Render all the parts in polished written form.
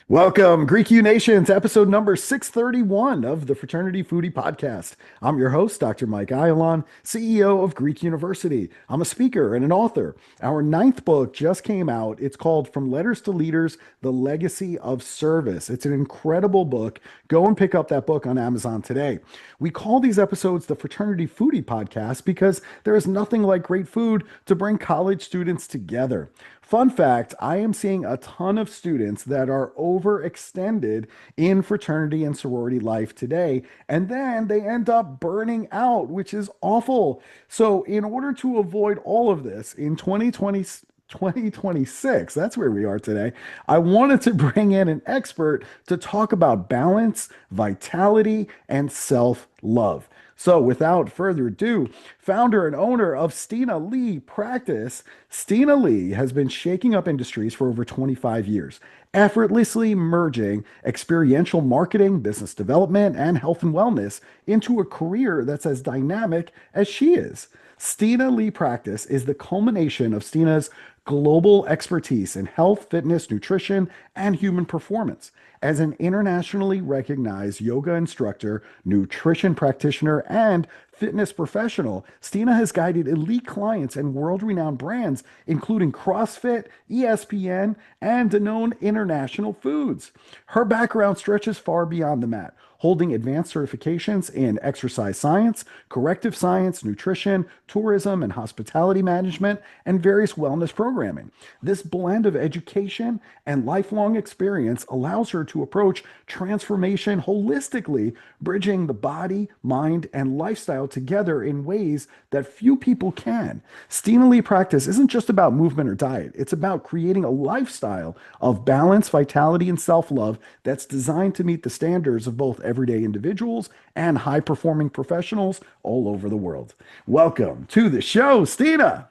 Welcome, Greek U Nation, to episode number 631 of the Fraternity Foodie Podcast. I'm your host, Dr. Mike Ayalon, CEO of Greek University. I'm a speaker and an author. Our ninth book just came out. It's called From Letters to Leaders, The Legacy of Service. It's an incredible book. Go and pick up that book on Amazon today. We call these episodes the Fraternity Foodie Podcast because there is nothing like great food to bring college students together. Fun fact, I am seeing a ton of students that are overextended in fraternity and sorority life today, and then they end up burning out, which is awful. So, in order to avoid all of this in 2026, that's where we are today. I wanted to bring in an expert to talk about balance, vitality, and self love. So, without further ado, founder and owner of Stina Leigh Practice, Stina Leigh has been shaking up industries for over 25 years, effortlessly merging experiential marketing, business development, and health and wellness into a career that's as dynamic as she is. Stina Leigh Practice is the culmination of Stina's global expertise in health, fitness, nutrition, and human performance. As an internationally recognized yoga instructor, nutrition practitioner, and fitness professional, Stina has guided elite clients and world-renowned brands, including CrossFit, ESPN, and Danone International Foods. Her background stretches far beyond the mat, holding advanced certifications in exercise science, corrective science, nutrition, tourism, and hospitality management, and various wellness programming. This blend of education and lifelong experience allows her to approach transformation holistically, bridging the body, mind, and lifestyle together in ways that few people can. Stina Leigh Practice isn't just about movement or diet, it's about creating a lifestyle of balance, vitality, and self love that's designed to meet the standards of both everyday individuals and high performing professionals all over the world. Welcome to the show, Stina.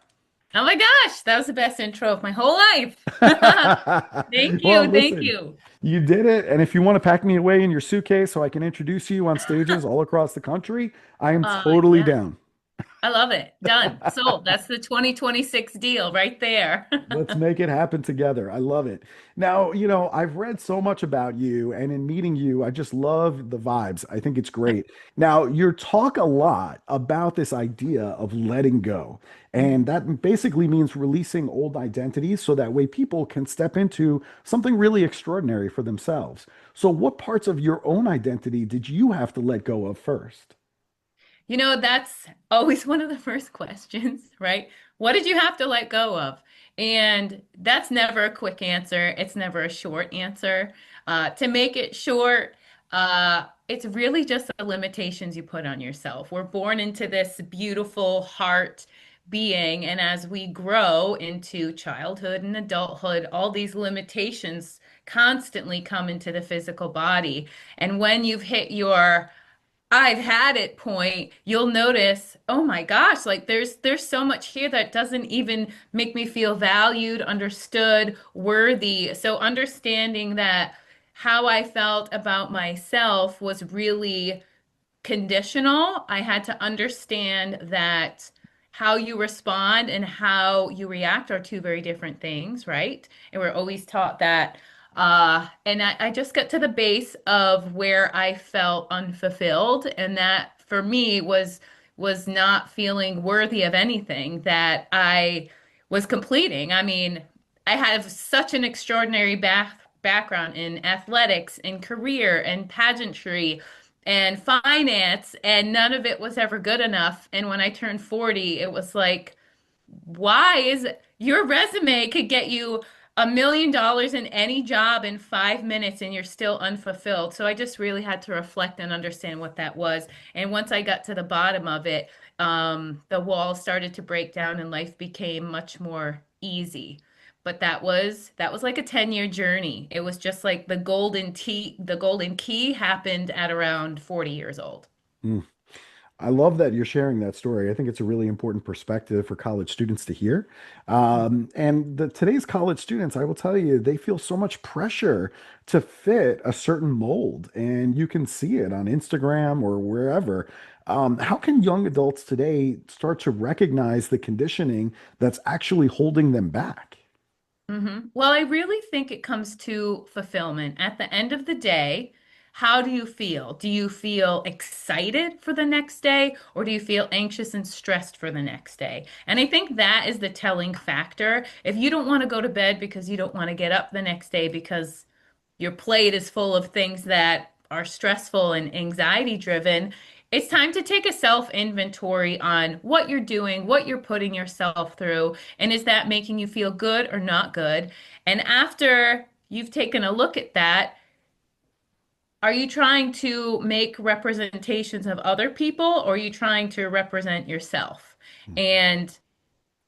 Oh my gosh, that was the best intro of my whole life. Thank Well, you. Thank listen, you. you did it. And if you want to pack me away in your suitcase so I can introduce you on stages all across the country, I am totally Yeah, down. I love it. Done. Sold. That's the 2026 deal right there. Let's make it happen together. I love it. Now, I've read so much about you, and in meeting you, I just love the vibes. I think it's great. Now, you talk a lot about this idea of letting go, and that basically means releasing old identities so that way people can step into something really extraordinary for themselves. So, what parts of your own identity did you have to let go of first? That's always one of the first questions, right? What did you have to let go of? And that's never a quick answer. It's never a short answer. To make it short, it's really just the limitations you put on yourself. We're born into this beautiful heart being, and as we grow into childhood and adulthood, all these limitations constantly come into the physical body. And when you've hit your I've had it point, you'll notice, oh my gosh, like there's so much here that doesn't even make me feel valued, understood, worthy. So understanding that how I felt about myself was really conditional. I had to understand that how you respond and how you react are two very different things, right? And we're always taught that. And I just got to the base of where I felt unfulfilled, and that for me was not feeling worthy of anything that I was completing. I mean, I have such an extraordinary background in athletics and career and pageantry and finance, and none of it was ever good enough. And when I turned 40, it was like, why is your resume could get you $1 million in any job in 5 minutes and you're still unfulfilled? So I just really had to reflect and understand what that was. And once I got to the bottom of it, the walls started to break down and life became much more easy. But that was like a 10-year journey. It was just like the golden key happened at around 40 years old. Mm. I love that you're sharing that story. I think it's a really important perspective for college students to hear. And today's college students, I will tell you, they feel so much pressure to fit a certain mold, and you can see it on Instagram or wherever. How can young adults today start to recognize the conditioning that's actually holding them back? Well, I really think it comes to fulfillment. At the end of the day, how do you feel? Do you feel excited for the next day, or do you feel anxious and stressed for the next day? And I think that is the telling factor. If you don't want to go to bed because you don't want to get up the next day because your plate is full of things that are stressful and anxiety driven, it's time to take a self inventory on what you're doing, what you're putting yourself through, and is that making you feel good or not good? And after you've taken a look at that, are you trying to make representations of other people, or are you trying to represent yourself? And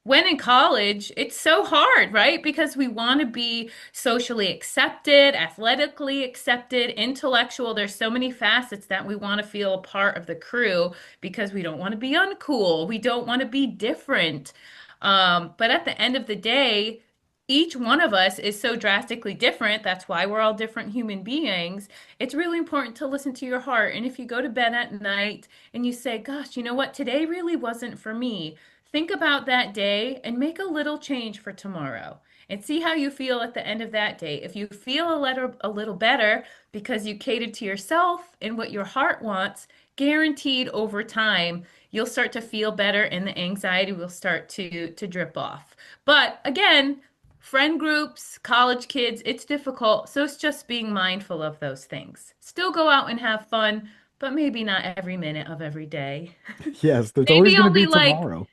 when in college, it's so hard, right? Because we want to be socially accepted, athletically accepted, intellectual. There's so many facets that we want to feel a part of the crew because we don't want to be uncool. We don't want to be different. But at the end of the day, each one of us is so drastically different. That's why we're all different human beings. It's really important to listen to your heart. And if you go to bed at night and you say, gosh, you know what? Today really wasn't for me. Think about that day and make a little change for tomorrow and see how you feel at the end of that day. If you feel a little better because you catered to yourself and what your heart wants, guaranteed over time, you'll start to feel better and the anxiety will start to drip off. But again, friend groups, college kids, it's difficult. So it's just being mindful of those things. Still go out and have fun, but maybe not every minute of every day. Yes, there's always Maybe going to only be like tomorrow.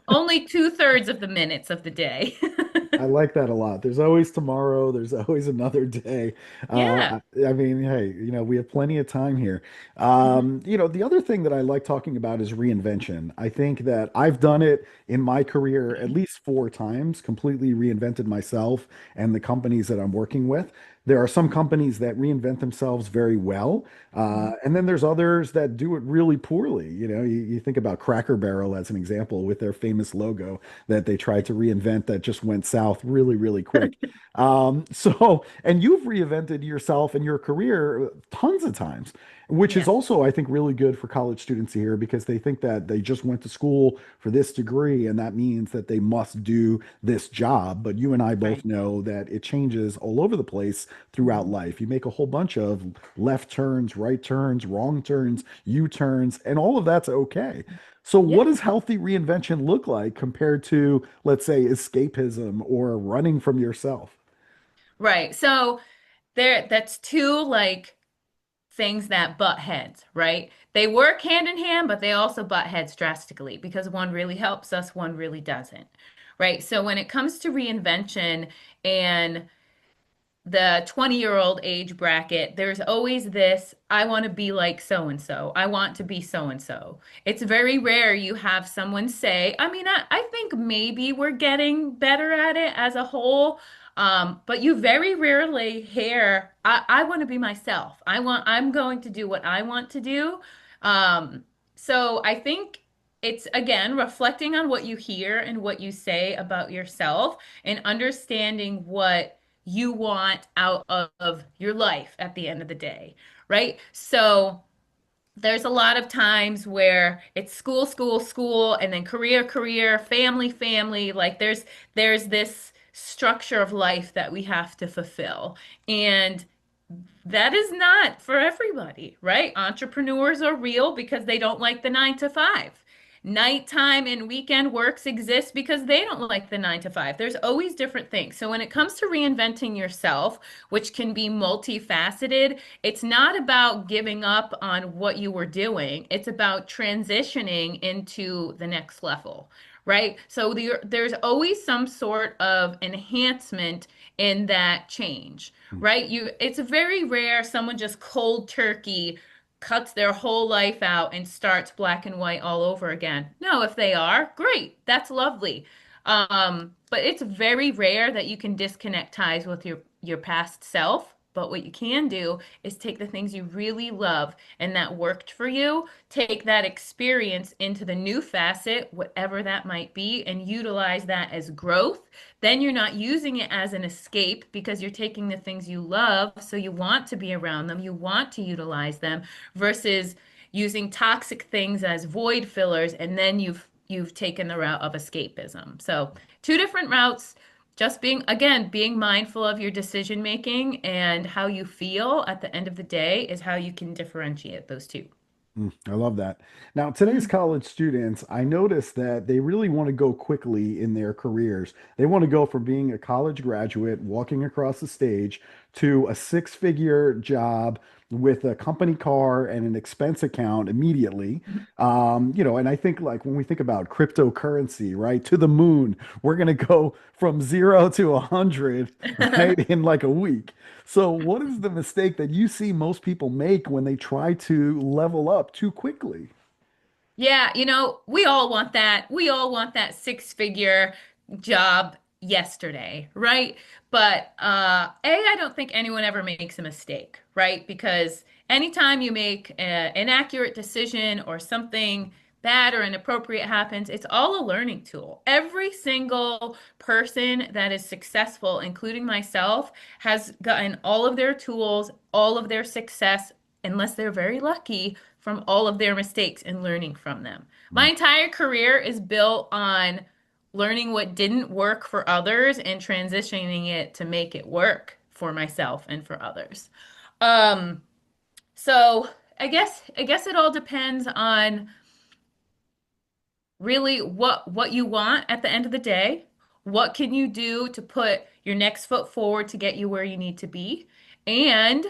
only two-thirds of the minutes of the day. I like that a lot. There's always tomorrow. There's always another day. Yeah. I mean, hey, we have plenty of time here. Mhm. The other thing that I like talking about is reinvention. I think that I've done it in my career at least 4 times, completely reinvented myself and the companies that I'm working with. There are some companies that reinvent themselves very well, Mhm. and then there's others that do it really poorly. You think about Cracker Barrel as an example with their famous logo that they tried to reinvent that just went south really, really quick. And you've reinvented yourself and your career tons of times, which is Yes. also, I think, really good for college students here because they think that they just went to school for this degree and that means that they must do this job. But you and I both Right. know that it changes all over the place throughout Mhm. life. You make a whole bunch of left turns, right turns, wrong turns, U turns, and all of that's okay. So, what Yeah. does healthy reinvention look like compared to, let's say, escapism or running from yourself? Right. So that's two like things that butt heads, right? They work hand in hand, but they also butt heads drastically because one really helps us, one really doesn't. Right. So when it comes to reinvention and the 20-year-old age bracket, there's always this, I want to be like so and so. I want to be so and so. It's very rare you have someone say, I think maybe we're getting better at it as a whole. But you very rarely hear, I want to be myself. I'm going to do what I want to do. So I think it's again reflecting on what you hear and what you say about yourself and understanding what you want out of your life at the end of the day, right? So there's a lot of times where it's school, school, school, and then career, career, family, family. Like there's this structure of life that we have to fulfill. And that is not for everybody, right? Entrepreneurs are real because they don't like the 9 to 5. Nighttime and weekend works exist because they don't like the 9 to 5. There's always different things. So when it comes to reinventing yourself, which can be multifaceted, it's not about giving up on what you were doing. It's about transitioning into the next level, right? So there's always some sort of enhancement in that change, right? It's very rare someone just cold turkey cuts their whole life out and starts black and white all over again. No, if they are, great. That's lovely. But it's very rare that you can disconnect ties with your past self. But what you can do is take the things you really love and that worked for you, take that experience into the new facet, whatever that might be, and utilize that as growth. Then you're not using it as an escape because you're taking the things you love, so you want to be around them, you want to utilize them, versus using toxic things as void fillers, and then you've taken the route of escapism. So two different routes. Just being, again, being mindful of your decision making and how you feel at the end of the day is how you can differentiate those two. I love that. Now, today's college students, I notice that they really want to go quickly in their careers. They want to go from being a college graduate, walking across the stage, to a six-figure job with a company car and an expense account immediately. And I think like when we think about cryptocurrency, right, to the moon, we're going to go from 0 to 100, right, in like a week. So, what is the mistake that you see most people make when they try to level up too quickly? Yeah, we all want that. We all want that six-figure job yesterday, right? But I don't think anyone ever makes a mistake, right? Because anytime you make an inaccurate decision or something bad or inappropriate happens, it's all a learning tool. Every single person that is successful, including myself, has gotten all of their tools, all of their success, unless they're very lucky, from all of their mistakes and learning from them. My Mm, entire career is built on learning what didn't work for others and transitioning it to make it work for myself and for others. Um, so I guess it all depends on really what you want at the end of the day. What can you do to put your next foot forward to get you where you need to be? And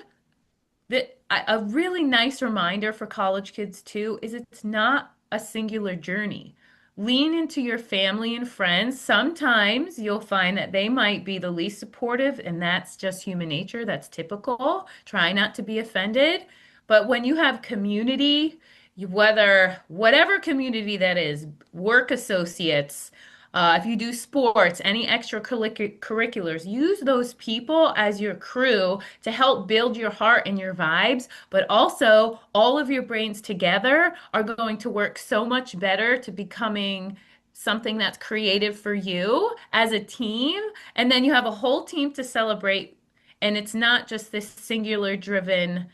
a really nice reminder for college kids too is it's not a singular journey. Lean into your family and friends. Sometimes you'll find that they might be the least supportive, and that's just human nature. That's typical. Try not to be offended. But when you have community, whether whatever community that is, work associates, if you do sports, any extracurriculars, use those people as your crew to help build your heart and your vibes. But also, all of your brains together are going to work so much better to becoming something that's creative for you as a team. And then you have a whole team to celebrate. And it's not just this singular driven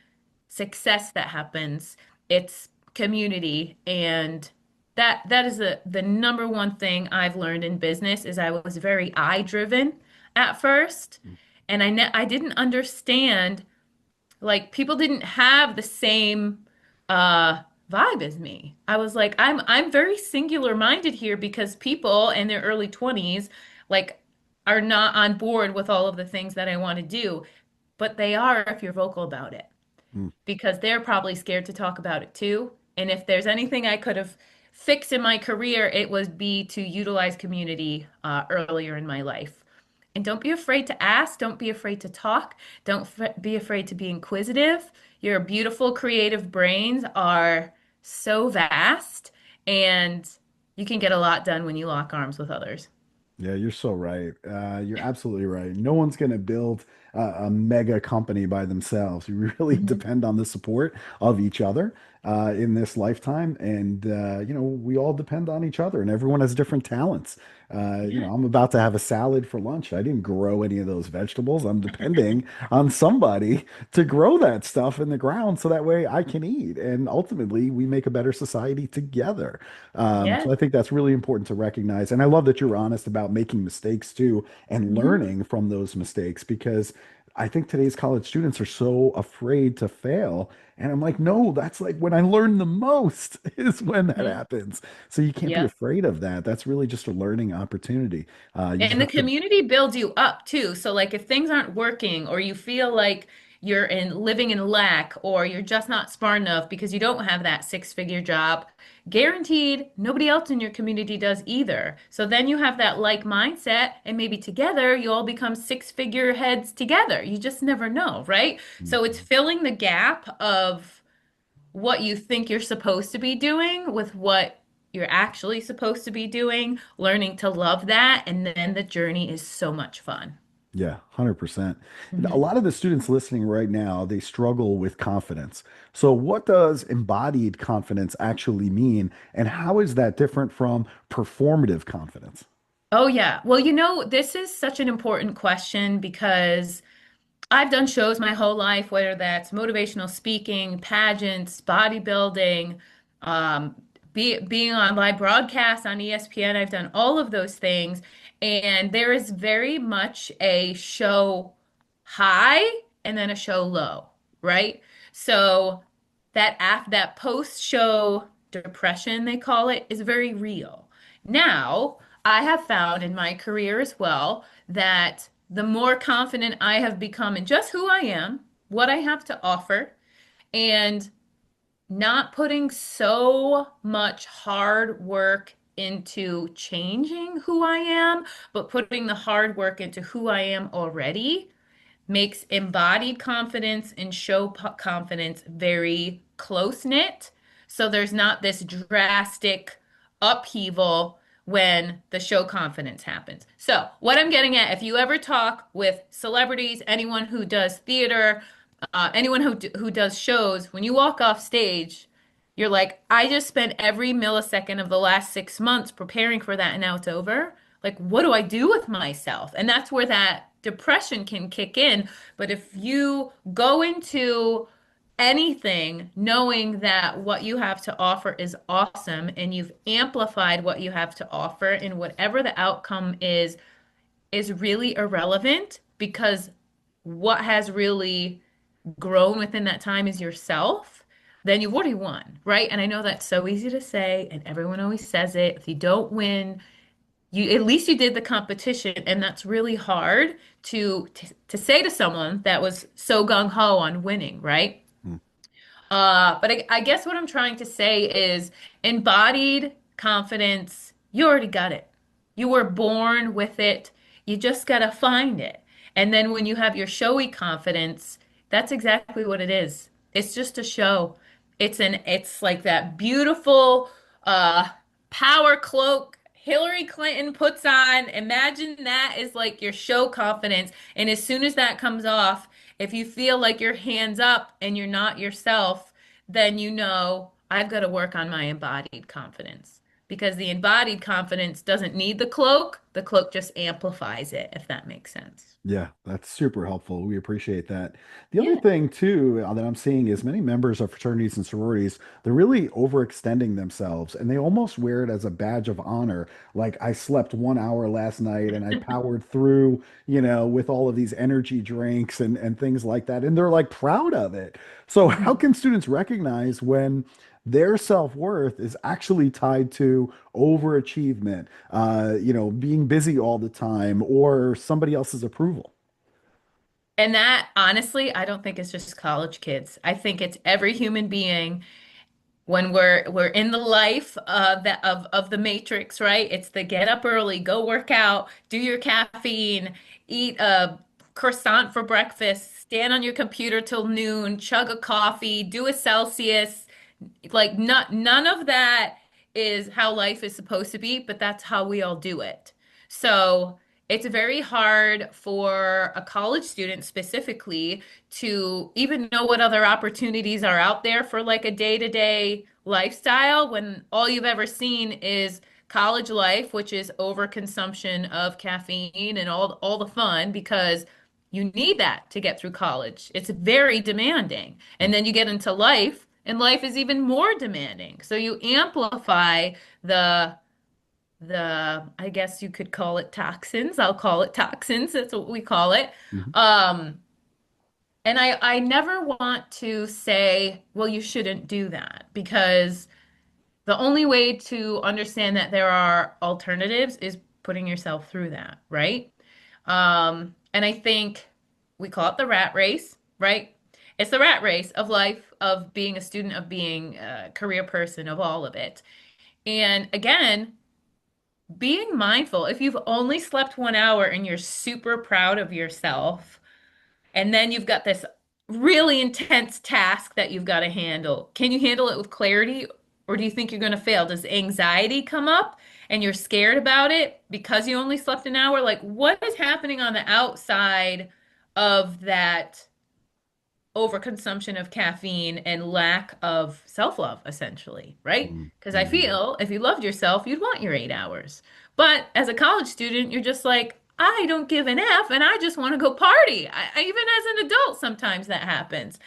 success that happens. It's community, and that is the number one thing I've learned in business is I was very I driven at first, and I didn't understand, like, people didn't have the same uh vibe as me. I was like, I'm very singular minded here because people in their early 20s like are not on board with all of the things that I want to do, but they are if you're vocal about it, mm. because they're probably scared to talk about it too. And if there's anything I could have fixed in my career, it would be to utilize community earlier in my life. And don't be afraid to ask. Don't be afraid to talk. Don't be afraid to be inquisitive. Your beautiful creative brains are so vast, and you can get a lot done when you lock arms with others. Yeah, you're so right. You're absolutely right. No one's going to build a mega company by themselves. You really Mhm. depend on the support of each other in this lifetime. And, we all depend on each other, and everyone has different talents. Yeah. I'm about to have a salad for lunch. I didn't grow any of those vegetables. I'm depending on somebody to grow that stuff in the ground so that way I can eat. And ultimately, we make a better society together. So Yes. I think that's really important to recognize. And I love that you're honest about making mistakes too and Mhm. learning from those mistakes because I think today's college students are so afraid to fail. And I'm like, no, that's like when I learn the most is when that Mhm. happens. So you can't be Yep. afraid of that. That's really just a learning opportunity. You just And the have to. community builds you up too. So like if things aren't working or you feel like you're in living in lack or you're just not smart enough because you don't have that six-figure job, guaranteed nobody else in your community does either. So then you have that like mindset and maybe together you all become six-figure heads together. You just never know, right? So it's Mhm. filling the gap of what you think you're supposed to be doing with what you're actually supposed to be doing, learning to love that, and then the journey is so much fun. Yeah, 100%. And a Mhm. lot of the students listening right now, they struggle with confidence. So, what does embodied confidence actually mean, and how is that different from performative confidence? Oh, yeah. Well, this is such an important question because I've done shows my whole life, whether that's motivational speaking, pageants, bodybuilding, um, being on live broadcasts on ESPN. I've done all of those things. And there is very much a show high and then a show low, right? So that post-show depression, they call it, is very real. Now, I have found in my career as well that the more confident I have become in just who I am, what I have to offer, and not putting so much hard work into changing who I am, but putting the hard work into who I am already makes embodied confidence and confidence very close knit. So there's not this drastic upheaval when the show confidence happens. So, what I'm getting at, if you ever talk with celebrities, anyone who does theater, anyone who does shows, when you walk off stage, you're like, I just spent every millisecond of the last 6 months preparing for that, and now it's over. Like, what do I do with myself? And that's where that depression can kick in. But if you go into anything knowing that what you have to offer is awesome and you've amplified what you have to offer, and whatever the outcome is really irrelevant because what has really grown within that time is yourself, then you've already won, right? And I know that's so easy to say, and everyone always says it. If you don't win, you at least you did the competition, and that's really hard to say to someone that was so gung-ho on winning, right? Hmm. But I guess what I'm trying to say is embodied confidence, you already got it. You were born with it. You just gotta find it. And then when you have your showy confidence, that's exactly what it is. It's just a show. It's like that beautiful uh power cloak Hillary Clinton puts on. Imagine that is like your show confidence. And as soon as that comes off, if you feel like your hands up and you're not yourself, then you know I've got to work on my embodied confidence because the embodied confidence doesn't need the cloak just amplifies it, if that makes sense. Yeah, that's super helpful. We appreciate that. The other Yeah. thing too that I'm seeing is many members of fraternities and sororities, they're really overextending themselves and they almost wear it as a badge of honor. Like I slept 1 hour last night and I powered through, with all of these energy drinks and things like that. And they're like proud of it. So how Mhm. can students recognize when their self-worth is actually tied to overachievement, being busy all the time, or somebody else's approval? And that, honestly, I don't think it's just college kids. I think it's every human being when we're in the life of the matrix, right? It's the get up early, go work out, do your caffeine, eat a croissant for breakfast, stand on your computer till noon, chug a coffee, do a Celsius. Like none of that is how life is supposed to be, but that's how we all do it. So it's very hard for a college student specifically to even know what other opportunities are out there for like a day-to-day lifestyle when all you've ever seen is college life, which is overconsumption of caffeine and all the fun because you need that to get through college. It's very demanding. And then you get into life, and life is even more demanding. So you amplify the I guess you could call it toxins. I'll call it toxins. That's what we call it. Mhm. Um, and I never want to say, well, you shouldn't do that because the only way to understand that there are alternatives is putting yourself through that, right? And I think we call it the rat race, right? It's the rat race of life, of being a student, of being a career person, of all of it. And again, being mindful, if you've only slept 1 hour and you're super proud of yourself, and then you've got this really intense task that you've got to handle, can you handle it with clarity? Or do you think you're going to fail? Does anxiety come up and you're scared about it because you only slept an hour? Like, what is happening on the outside of that overconsumption of caffeine and lack of self-love, essentially, right? Because I Mm-hmm. feel if you loved yourself, you'd want your 8 hours. But as a college student, you're just like, I don't give an F and I just want to go party. Even as an adult, sometimes that happens.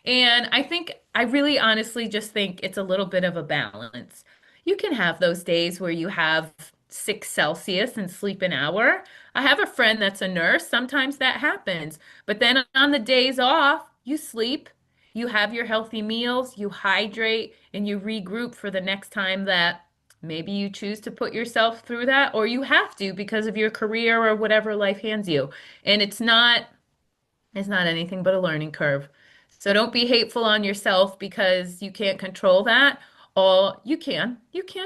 And I think, I really honestly just think it's a little bit of a balance. You can have those days where you have 6 Celsius and sleep an hour. I have a friend that's a nurse. Sometimes that happens. But then on the days off, you sleep, you have your healthy meals, you hydrate, and you regroup for the next time that maybe you choose to put yourself through that, or you have to because of your career or whatever life hands you. And it's not anything but a learning curve. So don't be hateful on yourself because you can't control that. Or you can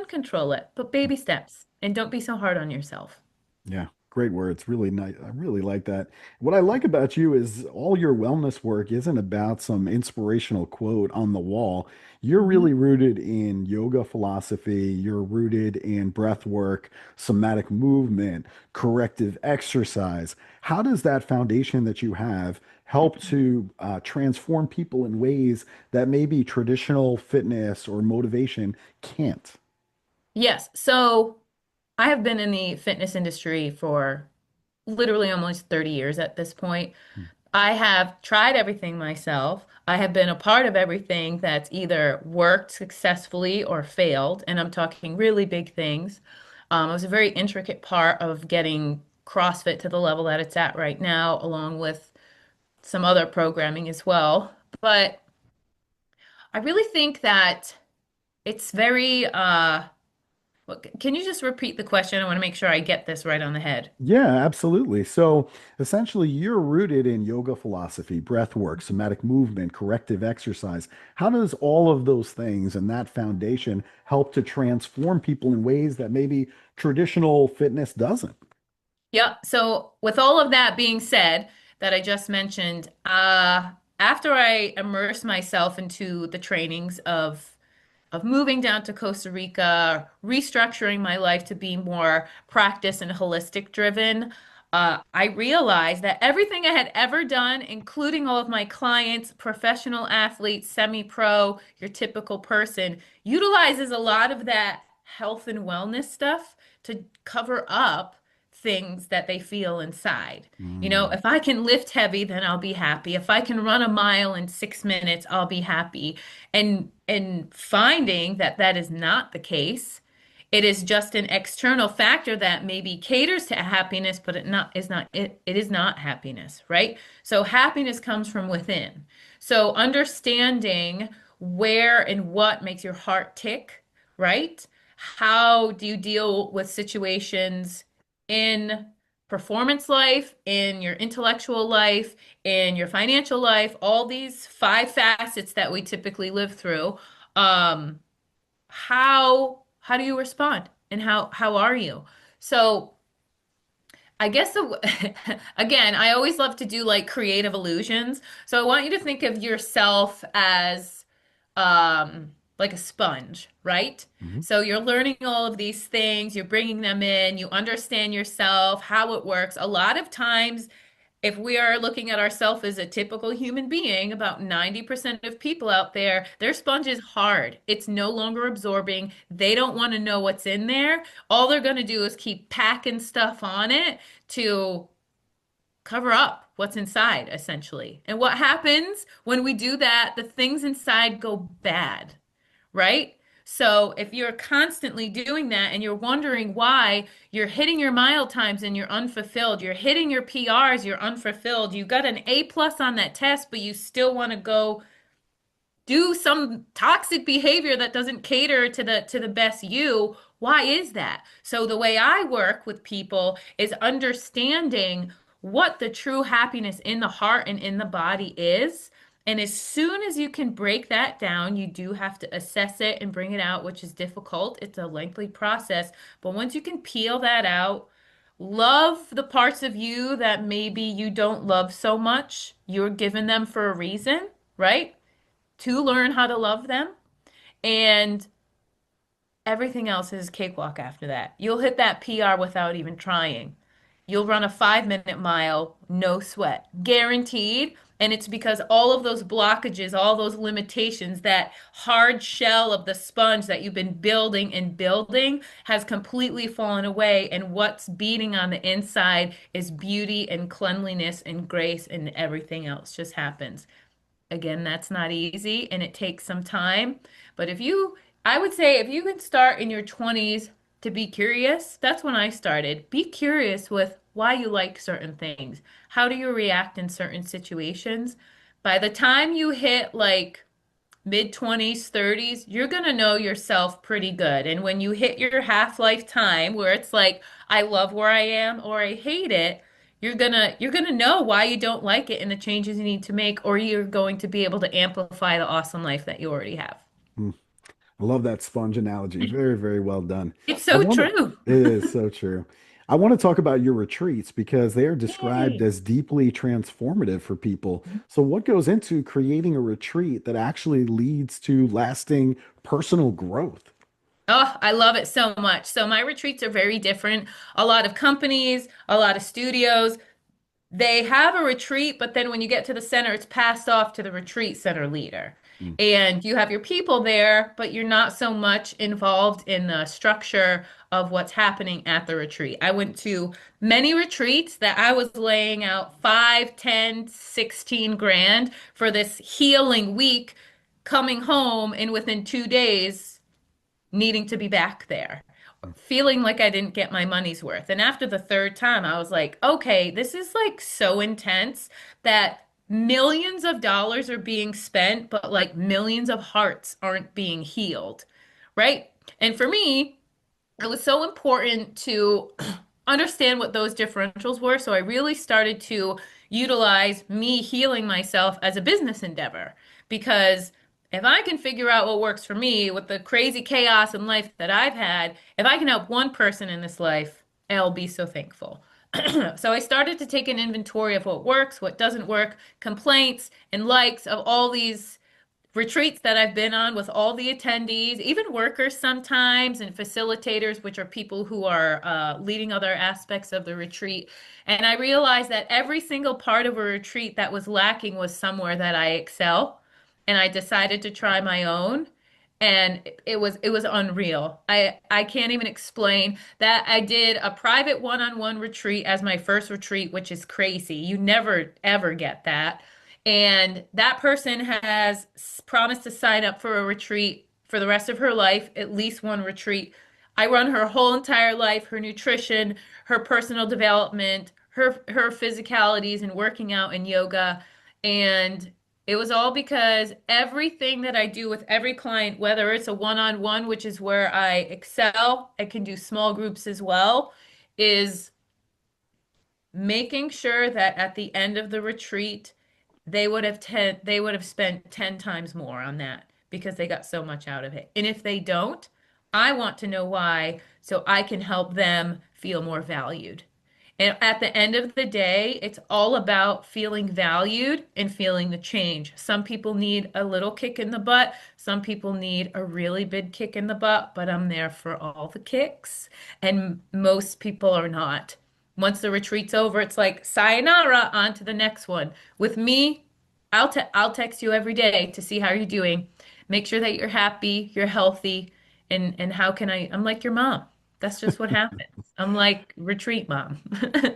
control it, but baby steps. And don't be so hard on yourself. Yeah, great words. Really nice. I really like that. What I like about you is all your wellness work isn't about some inspirational quote on the wall. You're really Mhm. rooted in yoga philosophy. You're rooted in breath work, somatic movement, corrective exercise. How does that foundation that you have help to transform people in ways that maybe traditional fitness or motivation can't? Yes. So I have been in the fitness industry for literally almost 30 years at this point. I have tried everything myself. I have been a part of everything that's either worked successfully or failed, and I'm talking really big things. I was a very intricate part of getting CrossFit to the level that it's at right now, along with some other programming as well. But I really think that it's very, can you just repeat the question? I want to make sure I get this right on the head. Yeah, absolutely. So essentially, you're rooted in yoga philosophy, breath work, somatic movement, corrective exercise. How does all of those things and that foundation help to transform people in ways that maybe traditional fitness doesn't? Yeah. So with all of that being said, that I just mentioned, after I immersed myself into the trainings of moving down to Costa Rica, restructuring my life to be more practice and holistic driven, I realized that everything I had ever done, including all of my clients, professional athletes, semi-pro, your typical person, utilizes a lot of that health and wellness stuff to cover up things that they feel inside. Mm, If I can lift heavy, then I'll be happy. If I can run a mile in 6 minutes, I'll be happy. And finding that that is not the case, it is just an external factor that maybe caters to happiness, but it is not happiness, right? So happiness comes from within. So understanding where and what makes your heart tick, right? How do you deal with situations in performance life, in your intellectual life, in your financial life, all these 5 facets that we typically live through. Um, how do you respond? And how are you? So I guess again, I always love to do like creative illusions. So I want you to think of yourself as like a sponge, right? mhm. So you're learning all of these things, you're bringing them in, you understand yourself, how it works. A lot of times if we are looking at ourselves as a typical human being, about 90% of people out there, their sponge is hard. It's no longer absorbing. They don't want to know what's in there. All they're going to do is keep packing stuff on it to cover up what's inside, essentially. And what happens when we do that? The things inside go bad, right? So if you're constantly doing that and you're wondering why you're hitting your mile times and you're unfulfilled, you're hitting your PRs, you're unfulfilled, you got an A+ on that test, but you still want to go do some toxic behavior that doesn't cater to the best you, why is that? So the way I work with people is understanding what the true happiness in the heart and in the body is. And as soon as you can break that down, you do have to assess it and bring it out, which is difficult. It's a lengthy process. But once you can peel that out, love the parts of you that maybe you don't love so much. You're given them for a reason, right? To learn how to love them and everything else is cakewalk after that. You'll hit that PR without even trying. You'll run a 5 minute mile, no sweat, guaranteed. And it's because all of those blockages, all those limitations, that hard shell of the sponge that you've been building and building has completely fallen away. And what's beating on the inside is beauty and cleanliness and grace, and everything else just happens. Again, that's not easy and it takes some time. But I would say if you can start in your 20s to be curious, that's when I started. Be curious with why you like certain things. How do you react in certain situations? By the time you hit like mid 20s, 30s, you're going to know yourself pretty good. And when you hit your half-life time where it's like, I love where I am or I hate it, you're gonna know why you don't like it and the changes you need to make, or you're going to be able to amplify the awesome life that you already have. Mm, I love that sponge analogy. Very, very well done. It's I so want to, true. it is so true. I want to talk about your retreats because they are described Yay. as deeply transformative for people. So, what goes into creating a retreat that actually leads to lasting personal growth? Oh, I love it so much. So my retreats are very different. A lot of companies, a lot of studios, they have a retreat, but then when you get to the center, it's passed off to the retreat center leader. Mm, And you have your people there, but you're not so much involved in the structure of what's happening at the retreat. I went to many retreats that I was laying out 5, 10, 16 grand for this healing week, coming home and within 2 days needing to be back there, mm, feeling like I didn't get my money's worth. And after the third time, I was like, okay, this is like so intense that millions of dollars are being spent, but like millions of hearts aren't being healed, right? And for me, it was so important to understand what those differentials were. So I really started to utilize me healing myself as a business endeavor. Because if I can figure out what works for me with the crazy chaos in life that I've had, if I can help one person in this life, I'll be so thankful. So I started to take an inventory of what works, what doesn't work, complaints and likes of all these retreats that I've been on with all the attendees, even workers sometimes, and facilitators, which are people who are leading other aspects of the retreat. And I realized that every single part of a retreat that was lacking was somewhere that I excel. And I decided to try my own. And it was unreal. I can't even explain that. I did a private one-on-one retreat as my first retreat, which is crazy. You never ever get that. And that person has promised to sign up for a retreat for the rest of her life, at least one retreat. I run her whole entire life, her nutrition, her personal development, her physicalities and working out and yoga. And it was all because everything that I do with every client, whether it's a one-on-one, which is where I excel, I can do small groups as well, is making sure that at the end of the retreat, they would have spent 10 times more on that because they got so much out of it. And if they don't, I want to know why so I can help them feel more valued. And at the end of the day, it's all about feeling valued and feeling the change. Some people need a little kick in the butt. Some people need a really big kick in the butt, but I'm there for all the kicks. And most people are not. Once the retreat's over, it's like sayonara, on to the next one. With me, I'll text you every day to see how you're doing. Make sure that you're happy, you're healthy, and how can I'm like your mom. That's just what happens. I'm like retreat mom.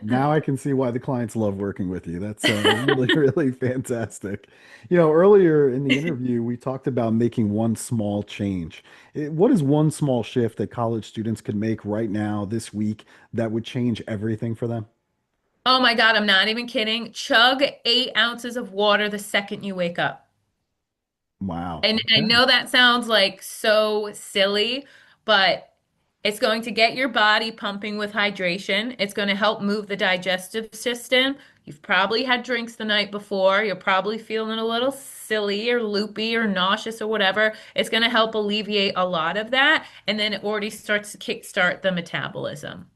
Now I can see why the clients love working with you. That's really, really fantastic. Earlier in the interview, we talked about making one small change. What is one small shift that college students could make right now, this week, that would change everything for them? Oh my God, I'm not even kidding. Chug 8 ounces of water the second you wake up. Wow. And I Okay. know that sounds like so silly, but it's going to get your body pumping with hydration. It's going to help move the digestive system. You've probably had drinks the night before. You're probably feeling a little silly or loopy or nauseous or whatever. It's going to help alleviate a lot of that. And then it already starts to kickstart the metabolism.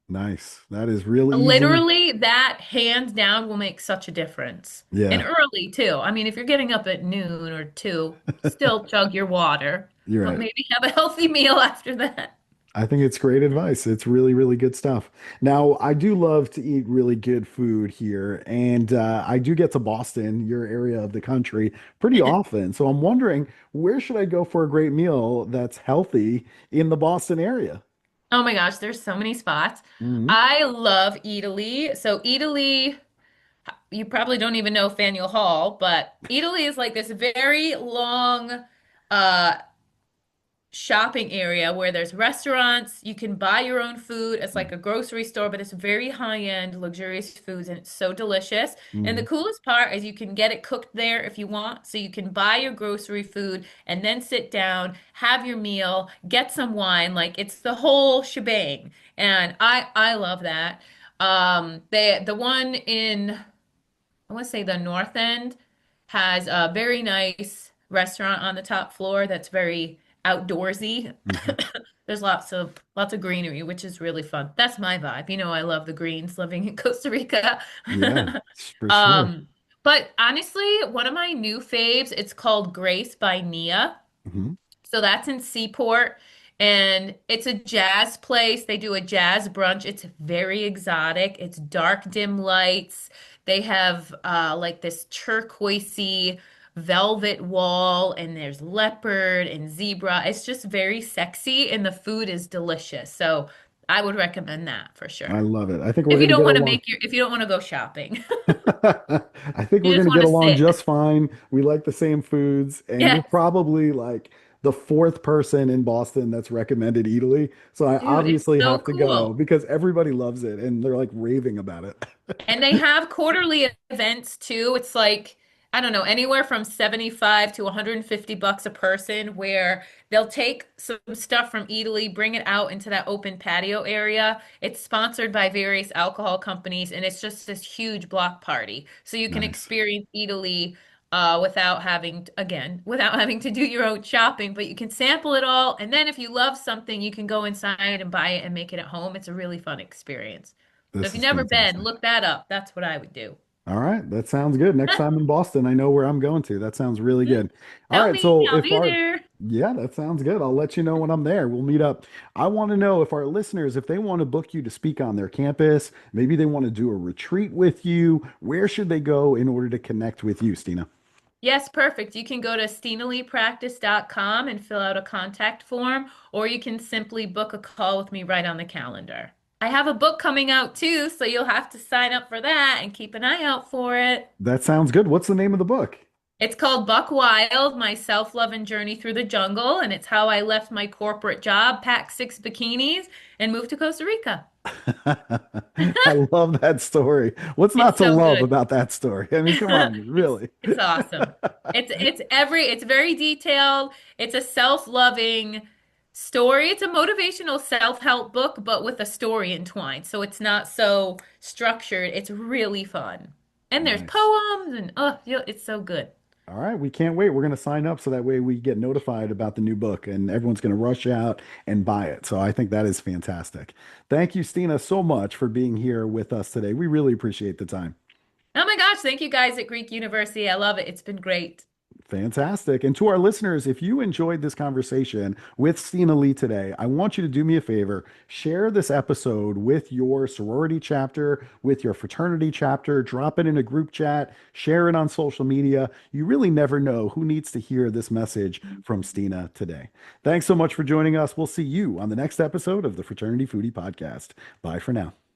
Nice. That is real easy. Literally, that hands down will make such a difference. And Yeah. early too. I mean, if you're getting up at noon or 2, still chug your water. You're but right. maybe have a healthy meal after that. I think it's great advice. It's really, really good stuff. Now, I do love to eat really good food here, and I do get to Boston, your area of the country, pretty often. So I'm wondering, where should I go for a great meal that's healthy in the Boston area? Oh my gosh, there's so many spots. Hmm. I love Italy. So Italy, you probably don't even know Faneuil Hall, but Italy is like this very long uh shopping area where there's restaurants, you can buy your own food. It's like a grocery store, but it's very high-end, luxurious foods, and it's so delicious. And the Hmm. coolest part is you can get it cooked there if you want. So you can buy your grocery food and then sit down, have your meal, get some wine. Like it's the whole shebang. And I love that. The one in I want to say the North End has a very nice restaurant on the top floor that's very outdoorsy. Hmm. There's lots of greenery, which is really fun. That's my vibe. You know, I love the greens living in Costa Rica. Yeah, for sure. Um, but honestly, one of my new faves, it's called Grace by Nia. Hmm. So that's in Seaport, and it's a jazz place. They do a jazz brunch. It's very exotic. It's dark, dim lights. They have like this turquoisey velvet wall, and there's leopard and zebra. It's just very sexy, and the food is delicious. So I would recommend that for I sure. love it. I think we're going to get along. If you don't want to go shopping, I think you we're going just to want get to along sit. just fine. We like the same foods, and you're Yes, probably like the fourth person in Boston that's recommended Italy. So I dude, it's obviously so have to go cool. because everybody loves it and they're like raving about it. And they have quarterly events too. It's like, I don't know, anywhere from 75 to 150 bucks a person where they'll take some stuff from Italy, bring it out into that open patio area. It's sponsored by various alcohol companies and it's just this huge block party. So you can Nice. experience Italy without without having to do your own shopping, but you can sample it all. And then if you love something, you can go inside and buy it and make it at home. It's a really fun experience. So if This you've is never been, fantastic. look that up. That's what I would do. All right, that sounds good. Next time in Boston, I know where I'm going to. That sounds really Mm, good. All tell right, me, so I'll if be our there. yeah, that sounds good. I'll let you know when I'm there. We'll meet up. I want to know if our listeners, if they want to book you to speak on their campus, maybe they want to do a retreat with you, where should they go in order to connect with you, Stina? Yes, perfect. You can go to stinaleepractice.com and fill out a contact form, or you can simply book a call with me right on the calendar. I have a book coming out too, so you'll have to sign up for that and keep an eye out for it. That sounds good. What's the name of the book? It's called Buck Wild, My Self-Love and Journey Through the Jungle, and it's how I left my corporate job, packed 6 bikinis, and moved to Costa Rica. I love that story. What's not It's to so love good. about that story? I mean, come on, It's really. it's awesome. It's very detailed. It's a self-loving story. It's a motivational self-help book, but with a story entwined. So it's not so structured. It's really fun. And there's Nice. poems and it's so good. All right, we can't wait. We're going to sign up so that way we get notified about the new book and everyone's going to rush out and buy it. So I think that is fantastic. Thank you, Stina, so much for being here with us today. We really appreciate the time. Oh my gosh, thank you guys at Greek University. I love it. It's been great. Fantastic. And to our listeners, if you enjoyed this conversation with Stina Leigh today, I want you to do me a favor. Share this episode with your sorority chapter, with your fraternity chapter, drop it in a group chat, share it on social media. You really never know who needs to hear this message from Stina today. Thanks so much for joining us. We'll see you on the next episode of the Fraternity Foodie Podcast. Bye for now.